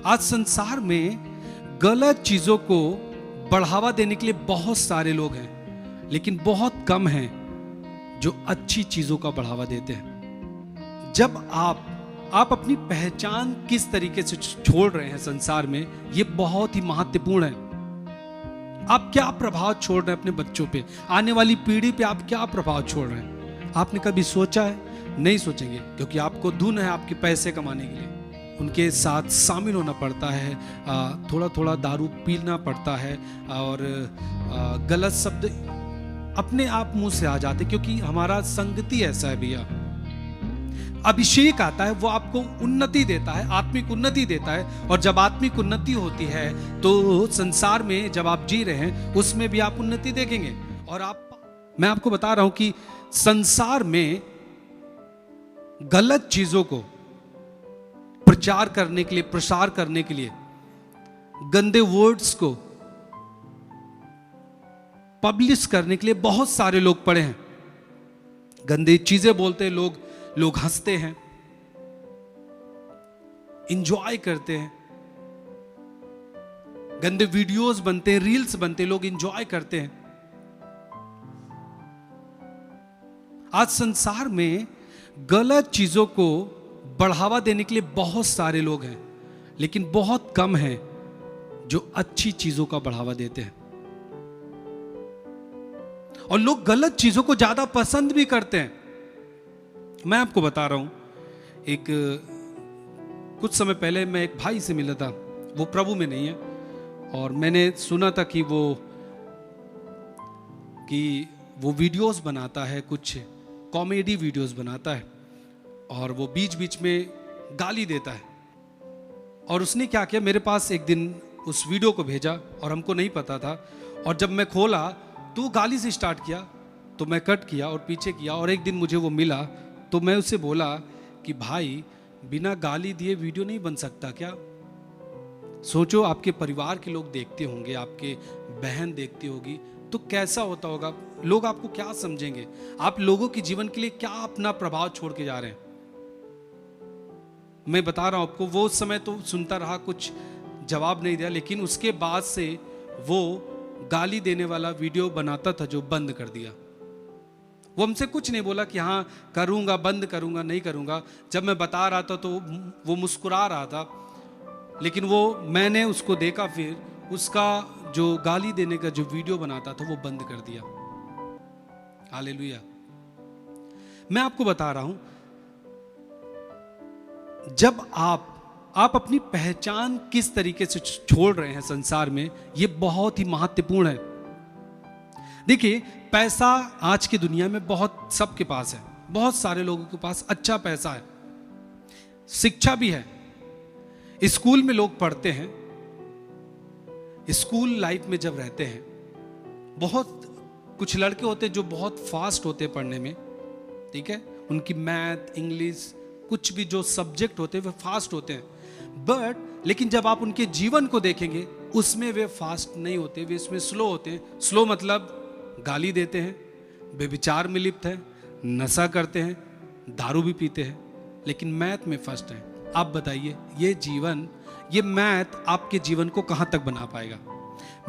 आज संसार में गलत चीजों को बढ़ावा देने के लिए बहुत सारे लोग हैं, लेकिन बहुत कम हैं जो अच्छी चीजों का बढ़ावा देते हैं। जब आप अपनी पहचान किस तरीके से छोड़ रहे हैं संसार में, यह बहुत ही महत्वपूर्ण है। आप क्या प्रभाव छोड़ रहे हैं अपने बच्चों पे, आने वाली पीढ़ी पे आप क्या प्रभाव छोड़ रहे हैं? आपने कभी सोचा है? नहीं सोचेंगे, क्योंकि आपको धुन है आपके पैसे कमाने के लिए। उनके साथ शामिल होना पड़ता है, थोड़ा थोड़ा दारू पीना पड़ता है, और गलत शब्द अपने आप मुंह से आ जाते, क्योंकि हमारा संगति ऐसा है भैया। अभिषेक आता है, वो आपको उन्नति देता है, आत्मिक उन्नति देता है, और जब आत्मिक उन्नति होती है तो संसार में जब आप जी रहे हैं उसमें भी आप उन्नति देखेंगे। और मैं आपको बता रहा हूं कि संसार में गलत चीजों को प्रचार करने के लिए, प्रसार करने के लिए, गंदे वर्ड्स को पब्लिश करने के लिए बहुत सारे लोग पड़े हैं। गंदी चीजें बोलते हैं लोग हंसते हैं, इंजॉय करते हैं, गंदे वीडियोस बनते हैं, रील्स बनते हैं, लोग इंजॉय करते हैं। आज संसार में गलत चीजों को बढ़ावा देने के लिए बहुत सारे लोग हैं, लेकिन बहुत कम हैं जो अच्छी चीजों का बढ़ावा देते हैं। और लोग गलत चीजों को ज्यादा पसंद भी करते हैं। मैं आपको बता रहा हूं, कुछ समय पहले मैं एक भाई से मिला था, वो प्रभु में नहीं है, और मैंने सुना था कि वो वीडियोस बनाता है, कुछ कॉमेडी वीडियोस बनाता है, और वो बीच बीच में गाली देता है। और उसने क्या किया, मेरे पास एक दिन उस वीडियो को भेजा, और हमको नहीं पता था, और जब मैं खोला तो गाली से स्टार्ट किया, तो मैं कट किया और पीछे किया। और एक दिन मुझे वो मिला, तो मैं उससे बोला कि भाई, बिना गाली दिए वीडियो नहीं बन सकता क्या? सोचो, आपके परिवार के लोग देखते होंगे, आपके बहन देखती होगी, तो कैसा होता होगा? लोग आपको क्या समझेंगे? आप लोगों के जीवन के लिए क्या अपना प्रभाव छोड़ के जा रहे हैं? मैं बता रहा हूं आपको, वो समय तो सुनता रहा, कुछ जवाब नहीं दिया, लेकिन उसके बाद से वो गाली देने वाला वीडियो बनाता था, जो बंद कर दिया। वो हमसे कुछ नहीं बोला कि हाँ करूंगा, बंद करूंगा, नहीं करूंगा। जब मैं बता रहा था तो वो मुस्कुरा रहा था, लेकिन मैंने उसको देखा, फिर उसका जो गाली देने का जो वीडियो बनाता था वो बंद कर दिया। हालेलुया। मैं आपको बता रहा हूं, जब आप अपनी पहचान किस तरीके से छोड़ रहे हैं संसार में, यह बहुत ही महत्वपूर्ण है। देखिए, पैसा आज की दुनिया में बहुत सबके पास है, बहुत सारे लोगों के पास अच्छा पैसा है, शिक्षा भी है। स्कूल में लोग पढ़ते हैं, स्कूल लाइफ में जब रहते हैं, कुछ लड़के होते हैं जो बहुत फास्ट होते हैं पढ़ने में, ठीक है, उनकी मैथ, इंग्लिश, कुछ भी जो सब्जेक्ट होते हैं वे फास्ट होते हैं। लेकिन जब आप उनके जीवन को देखेंगे, उसमें वे फास्ट नहीं होते, वे इसमें स्लो होते हैं। स्लो मतलब गाली देते हैं, बेविचार में लिप्त है, नशा करते हैं, दारू भी पीते हैं, लेकिन मैथ में फर्स्ट है। आप बताइए, ये मैथ आपके जीवन को कहां तक बना पाएगा?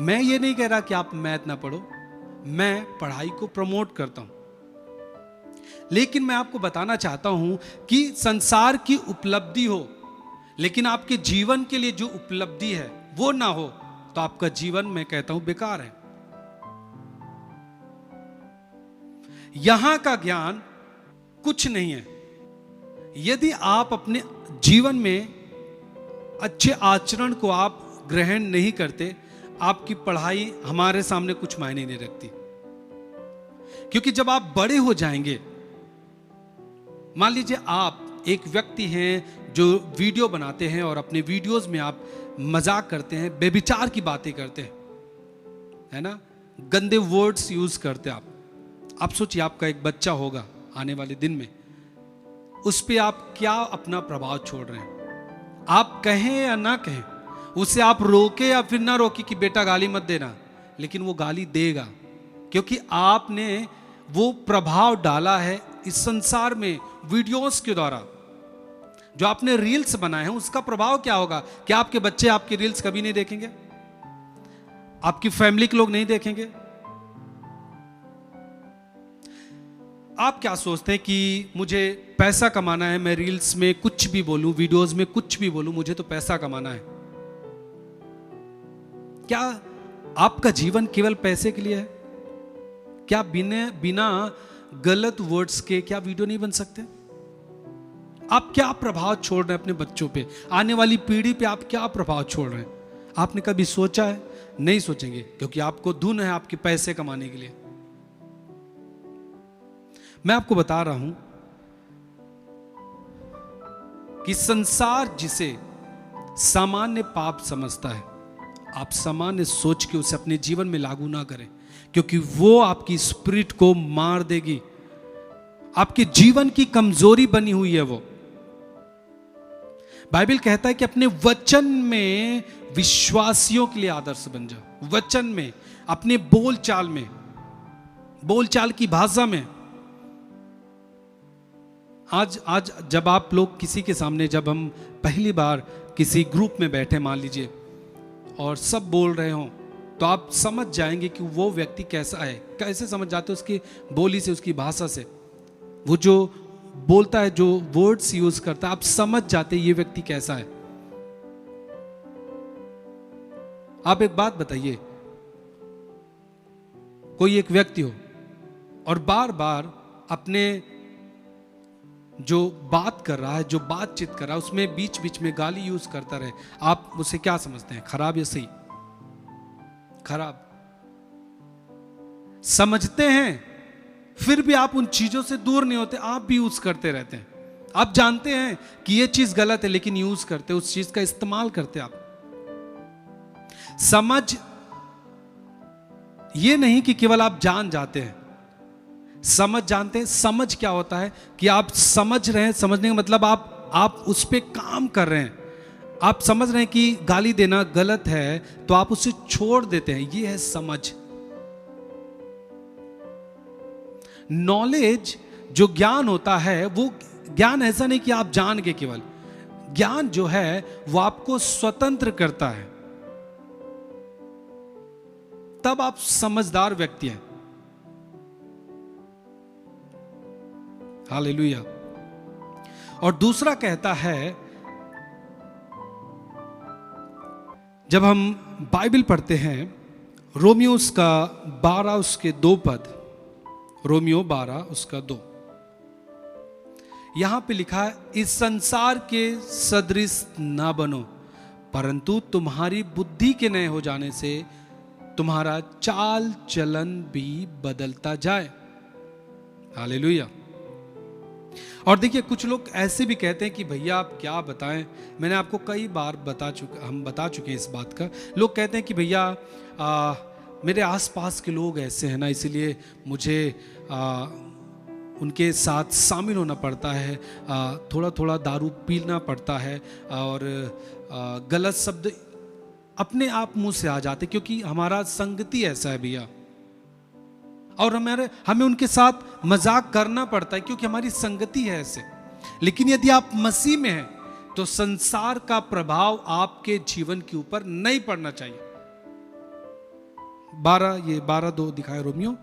मैं ये नहीं कह रहा कि आप मैथ ना पढ़ो, मैं पढ़ाई को प्रमोट करता हूं, लेकिन मैं आपको बताना चाहता हूं कि संसार की उपलब्धि हो, लेकिन आपके जीवन के लिए जो उपलब्धि है वो ना हो, तो आपका जीवन, मैं कहता हूं, बेकार है। यहां का ज्ञान कुछ नहीं है। यदि आप अपने जीवन में अच्छे आचरण को आप ग्रहण नहीं करते, आपकी पढ़ाई हमारे सामने कुछ मायने नहीं रखती। क्योंकि जब आप बड़े हो जाएंगे, मान लीजिए आप एक व्यक्ति हैं जो वीडियो बनाते हैं, और अपने वीडियोस में आप मजाक करते हैं, बेविचार की बातें करते हैं, है ना, गंदे वर्ड्स यूज करते हैं आप सोचिए, आपका एक बच्चा होगा आने वाले दिन में, उस पे आप क्या अपना प्रभाव छोड़ रहे हैं? आप कहें या ना कहें, उसे आप रोके या फिर ना रोके कि बेटा गाली मत देना, लेकिन वो गाली देगा, क्योंकि आपने वो प्रभाव डाला है इस संसार में वीडियोस के द्वारा। जो आपने रील्स बनाए हैं उसका प्रभाव क्या होगा? क्या आपके बच्चे आपके रील्स कभी नहीं देखेंगे? आपकी फैमिली के लोग नहीं देखेंगे? आप क्या सोचते हैं कि मुझे पैसा कमाना है, मैं रील्स में कुछ भी बोलूं, वीडियोस में कुछ भी बोलूं, मुझे तो पैसा कमाना है? क्या आपका जीवन केवल पैसे के लिए है? क्या बिना गलत वर्ड्स के क्या वीडियो नहीं बन सकते? आप क्या प्रभाव छोड़ रहे हैं अपने बच्चों पे, आने वाली पीढ़ी पे आप क्या प्रभाव छोड़ रहे हैं? आपने कभी सोचा है? नहीं सोचेंगे, क्योंकि आपको धुन है आपके पैसे कमाने के लिए। मैं आपको बता रहा हूं कि संसार जिसे सामान्य पाप समझता है, आप सामान्य सोच के उसे अपने जीवन में लागू ना करें, क्योंकि वो आपकी स्पिरिट को मार देगी। आपके जीवन की कमजोरी बनी हुई है वो। बाइबल कहता है कि अपने वचन में विश्वासियों के लिए आदर्श बन जाओ। वचन में, अपने बोलचाल में, बोलचाल की भाषा में। आज जब आप लोग किसी के सामने, जब हम पहली बार किसी ग्रुप में बैठे मान लीजिए और सब बोल रहे हो, तो आप समझ जाएंगे कि वो व्यक्ति कैसा है। कैसे समझ जाते हो? उसकी बोली से, उसकी भाषा से। वो जो बोलता है, जो वर्ड्स यूज करता है, आप समझ जाते हैं ये व्यक्ति कैसा है। आप एक बात बताइए, कोई एक व्यक्ति हो और बार बार अपने जो बात कर रहा है, जो बातचीत कर रहा है, उसमें बीच बीच में गाली यूज करता रहे, आप उसे क्या समझते हैं? खराब या सही? खराब समझते हैं, फिर भी आप उन चीजों से दूर नहीं होते, आप भी यूज करते रहते हैं। आप जानते हैं कि ये चीज गलत है, लेकिन यूज करते, उस चीज का इस्तेमाल करते। आप समझ ये नहीं कि केवल आप जान जाते हैं, समझ जानते हैं। समझ क्या होता है कि आप समझ रहे हैं, समझने का मतलब आप उस पर काम कर रहे हैं। आप समझ रहे हैं कि गाली देना गलत है, तो आप उसे छोड़ देते हैं। ये है समझ। नॉलेज, जो ज्ञान होता है, वो ज्ञान ऐसा नहीं कि आप जान के केवल। ज्ञान जो है वो आपको स्वतंत्र करता है, तब आप समझदार व्यक्ति हैं। हालेलुया। और दूसरा कहता है, जब हम बाइबल पढ़ते हैं, रोमियो उसका 12 उसके 2 पद, रोमियो 12 उसका 2, यहां पे लिखा है, इस संसार के सदृश ना बनो, परंतु तुम्हारी बुद्धि के नए हो जाने से तुम्हारा चाल चलन भी बदलता जाए। हालेलुया। और देखिए, कुछ लोग ऐसे भी कहते हैं कि भैया आप क्या बताएं, मैंने आपको कई बार हम बता चुके हैं इस बात का। लोग कहते हैं कि भैया मेरे आसपास के लोग ऐसे हैं ना, इसीलिए मुझे उनके साथ शामिल होना पड़ता है, थोड़ा थोड़ा दारू पीना पड़ता है, और गलत शब्द अपने आप मुंह से आ जाते, क्योंकि हमारा संगति ऐसा है भैया। और हमें उनके साथ मजाक करना पड़ता है, क्योंकि हमारी संगति है ऐसे। लेकिन यदि आप मसीह में हैं, तो संसार का प्रभाव आपके जीवन के ऊपर नहीं पड़ना चाहिए। 12:2 दिखाए रोमियो,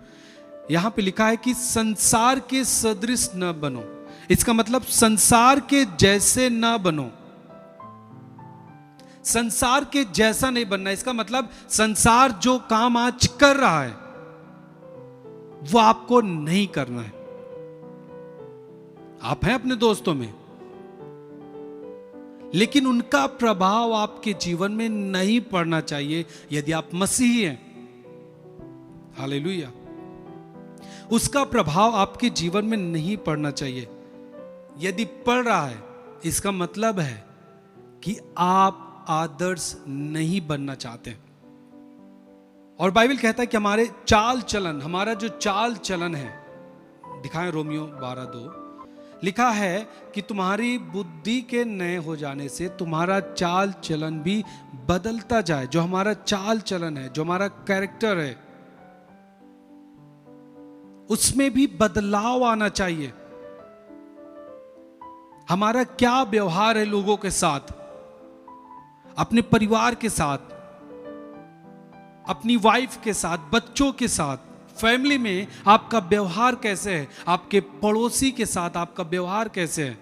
यहां पे लिखा है कि संसार के सदृश न बनो। इसका मतलब संसार के जैसे न बनो, संसार के जैसा नहीं बनना। इसका मतलब संसार जो काम आज कर रहा है वो आपको नहीं करना है। आप हैं अपने दोस्तों में, लेकिन उनका प्रभाव आपके जीवन में नहीं पड़ना चाहिए यदि आप मसीही हैं। हालेलुया। उसका प्रभाव आपके जीवन में नहीं पड़ना चाहिए। यदि पड़ रहा है, इसका मतलब है कि आप आदर्श नहीं बनना चाहते। और बाइबल कहता है कि हमारे चाल चलन, हमारा जो चाल चलन है, दिखाएं रोमियो 12:2, लिखा है कि तुम्हारी बुद्धि के नए हो जाने से तुम्हारा चाल चलन भी बदलता जाए। जो हमारा चाल चलन है, जो हमारा कैरेक्टर है, उसमें भी बदलाव आना चाहिए। हमारा क्या व्यवहार है लोगों के साथ, अपने परिवार के साथ, अपनी वाइफ के साथ, बच्चों के साथ, फैमिली में आपका व्यवहार कैसे है, आपके पड़ोसी के साथ आपका व्यवहार कैसे है।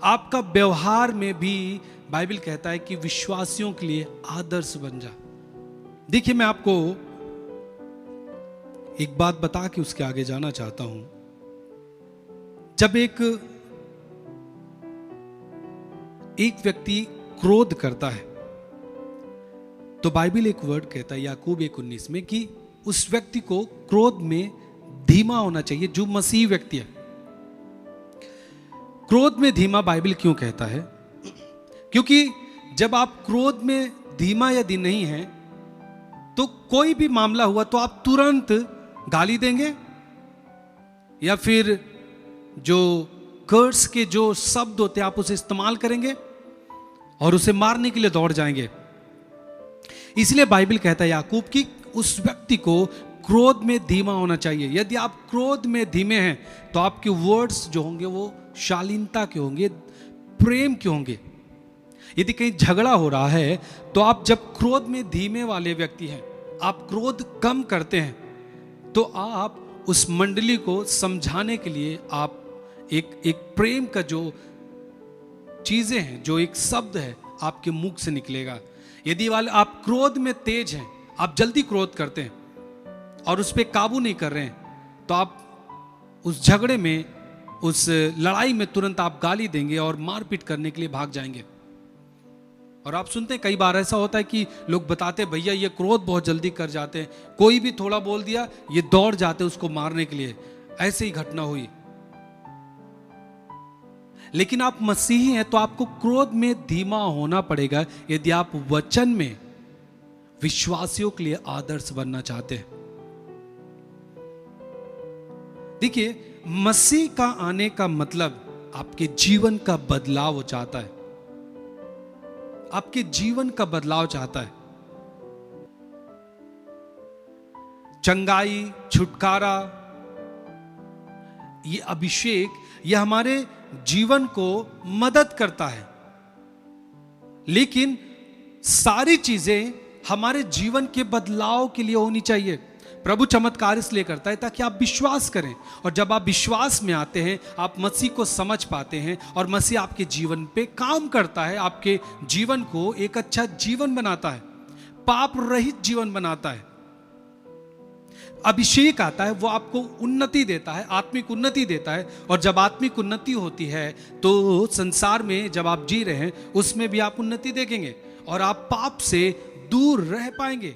आपका व्यवहार में भी बाइबल कहता है कि विश्वासियों के लिए आदर्श बन जा। देखिए, मैं आपको एक बात बता के उसके आगे जाना चाहता हूं। जब एक व्यक्ति क्रोध करता है तो बाइबल एक वर्ड कहता है याकूब 1:19 में कि उस व्यक्ति को क्रोध में धीमा होना चाहिए, जो मसीह व्यक्ति है। क्रोध में धीमा बाइबल क्यों कहता है? क्योंकि जब आप क्रोध में धीमा यदि नहीं हैं तो कोई भी मामला हुआ तो आप तुरंत गाली देंगे या फिर जो कर्स के जो शब्द होते हैं आप उसे इस्तेमाल करेंगे और उसे मारने के लिए दौड़ जाएंगे। इसलिए बाइबल कहता है याकूब कि उस व्यक्ति को क्रोध में धीमा होना चाहिए। यदि आप क्रोध में धीमे हैं तो आपके वर्ड्स जो होंगे वो शालीनता के होंगे, प्रेम के होंगे। यदि कहीं झगड़ा हो रहा है तो आप जब क्रोध में धीमे वाले व्यक्ति हैं, आप क्रोध कम करते हैं, तो आप उस मंडली को समझाने के लिए आप एक प्रेम का जो चीजें हैं, जो एक शब्द है आपके मुख से निकलेगा। यदि वाले आप क्रोध में तेज हैं, आप जल्दी क्रोध करते हैं और उस पर काबू नहीं कर रहे हैं, तो आप उस झगड़े में, उस लड़ाई में तुरंत आप गाली देंगे और मारपीट करने के लिए भाग जाएंगे। और आप सुनते हैं कई बार ऐसा होता है कि लोग बताते हैं भैया ये क्रोध बहुत जल्दी कर जाते हैं, कोई भी थोड़ा बोल दिया ये दौड़ जाते हैं उसको मारने के लिए। ऐसे ही घटना हुई। लेकिन आप मसीही हैं तो आपको क्रोध में धीमा होना पड़ेगा यदि आप वचन में विश्वासियों के लिए आदर्श बनना चाहते हैं। देखिए, मसीह का आने का मतलब आपके जीवन का बदलाव हो चाहता है, आपके जीवन का बदलाव चाहता है। चंगाई, छुटकारा, ये अभिषेक, ये हमारे जीवन को मदद करता है। लेकिन सारी चीजें हमारे जीवन के बदलाव के लिए होनी चाहिए। प्रभु चमत्कार इसलिए करता है ताकि आप विश्वास करें, और जब आप विश्वास में आते हैं आप मसीह को समझ पाते हैं और मसीह आपके जीवन पे काम करता है, आपके जीवन को एक अच्छा जीवन बनाता है, पाप रहित जीवन बनाता है। अभिषेक आता है, वो आपको उन्नति देता है, आत्मिक उन्नति देता है। और जब आत्मिक उन्नति होती है तो संसार में जब आप जी रहे हैं उसमें भी आप उन्नति देखेंगे और आप पाप से दूर रह पाएंगे।